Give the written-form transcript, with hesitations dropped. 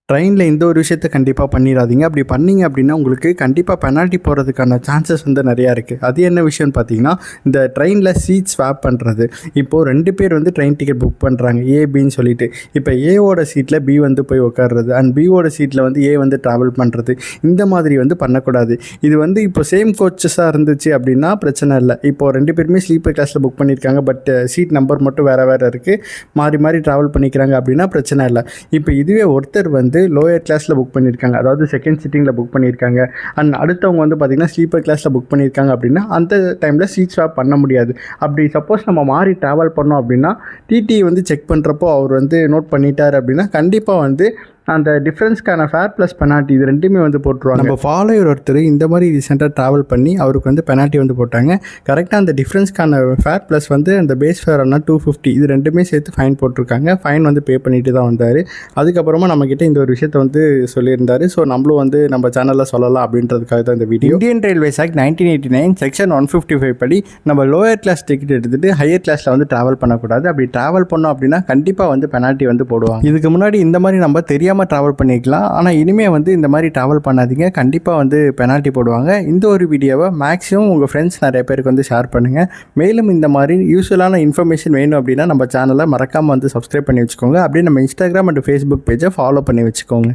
ட்ரெயினில் இந்த ஒரு விஷயத்த கண்டிப்பாக பண்ணிடாதீங்க. அப்படி பண்ணீங்க அப்படின்னா உங்களுக்கு கண்டிப்பாக பெனால்ட்டி போகிறதுக்கான சான்சஸ் வந்து நிறையா இருக்குது. அது என்ன விஷயம்னு பார்த்தீங்கன்னா, இந்த ட்ரெயினில் சீட் ஸ்வாப் பண்ணுறது. இப்போது 2 பேர் வந்து ட்ரெயின் டிக்கெட் புக் பண்ணுறாங்க, ஏ பின்னு சொல்லிட்டு. இப்போ ஏவோட சீட்டில் பி வந்து போய் உட்கார்றது அண்ட் பியோட சீட்டில் வந்து ஏ வந்து ட்ராவல் பண்ணுறது, இந்த மாதிரி வந்து பண்ணக்கூடாது. இது வந்து இப்போ சேம் கோச்சஸாக இருந்துச்சு அப்படின்னா பிரச்சனை இல்லை. இப்போது 2 பேருமே ஸ்லீப்பர் கிளாஸில் புக் பண்ணியிருக்காங்க, பட் சீட் நம்பர் மட்டும் வேறு வேறு இருக்குது, மாறி மாறி ட்ராவல் பண்ணிக்கிறாங்க அப்படின்னா பிரச்சனை இல்லை. இப்போ இதுவே ஒருத்தர் வந்து லோயர் கிளாஸில் புக் பண்ணியிருக்காங்க, அதாவது செகண்ட் சிட்டிங்கில் புக் பண்ணியிருக்காங்க, அண்ட் அடுத்தவங்க வந்து பார்த்திங்கன்னா ஸ்லீப்பர் கிளாஸில் புக் பண்ணியிருக்காங்க அப்படின்னா அந்த டைமில் சீட் ஸ்வாப் பண்ண முடியாது. அப்படி சப்போஸ் நம்ம மாறி ட்ராவல் பண்ணோம் அப்படின்னா டிடி வந்து செக் பண்ணுறப்போ அவர் வந்து நோட் பண்ணிட்டார் அப்படின்னா கண்டிப்பாக வந்து அந்த டிஃப்ரென்ஸ்க்கான ஃபேர் ப்ளஸ் பெனால்ட்டி இது ரெண்டுமே வந்து போட்டுருவாங்க. நம்ம ஃபாலோயர் ஒருத்தர் இந்த மாதிரி ரீசெண்டாக ட்ராவல் பண்ணி அவருக்கு வந்து பெனால்ட்டி வந்து போட்டாங்க. கரெக்டாக அந்த டிஃப்ரென்ஸ்க்கான ஃபேர் ப்ளஸ் வந்து அந்த பேஸ் ஃபேர்னா 250 இது ரெண்டுமே சேர்த்து ஃபைன் போட்டிருக்காங்க. ஃபைன் வந்து பே பண்ணிட்டு தான் வந்தார். அதுக்கப்புறமா நம்மக்கிட்ட இந்த ஒரு விஷயத்தை வந்து சொல்லியிருந்தார். ஸோ நம்மளும் வந்து நம்ம சேனலில் சொல்லலாம் அப்படின்றதுக்காக தான் இந்த video. Indian railways act 1989 section 155 படி நம்ம லோயர் கிளாஸ் டிக்கெட் எடுத்துகிட்டு ஹையர் கிளாஸில் வந்து ட்ராவல் பண்ணக்கூடாது. அப்படி ட்ராவல் பண்ணோம் அப்படின்னா கண்டிப்பாக வந்து பெனால்ட்டி வந்து போடுவாங்க. இதுக்கு முன்னாடி இந்த மாதிரி நம்ம தெரியாமல் ட்ராவல் பண்ணிக்கலாம், ஆனால் இனிமேல் வந்து இந்த மாதிரி ட்ராவல் பண்ணாதீங்க, கண்டிப்பாக வந்து பெனால்ட்டி போடுவாங்க. இந்த ஒரு வீடியோவை மேக்ஸிமம் உங்கள் ஃப்ரெண்ட்ஸ் நிறைய பேருக்கு வந்து ஷேர் பண்ணுங்கள். மேலும் இந்த மாதிரி யூஸ்ஃபுல்லான இன்ஃபர்மேஷன் வேணும் அப்படின்னா நம்ம சேனலை மறக்காமல் வந்து சப்ஸ்கிரைப் பண்ணி வச்சுக்கோங்க. அப்படியே நம்ம இன்ஸ்டாகிராம் அண்ட் ஃபேஸ்புக் பேஜை ஃபாலோ பண்ணி வச்சுக்கோங்க.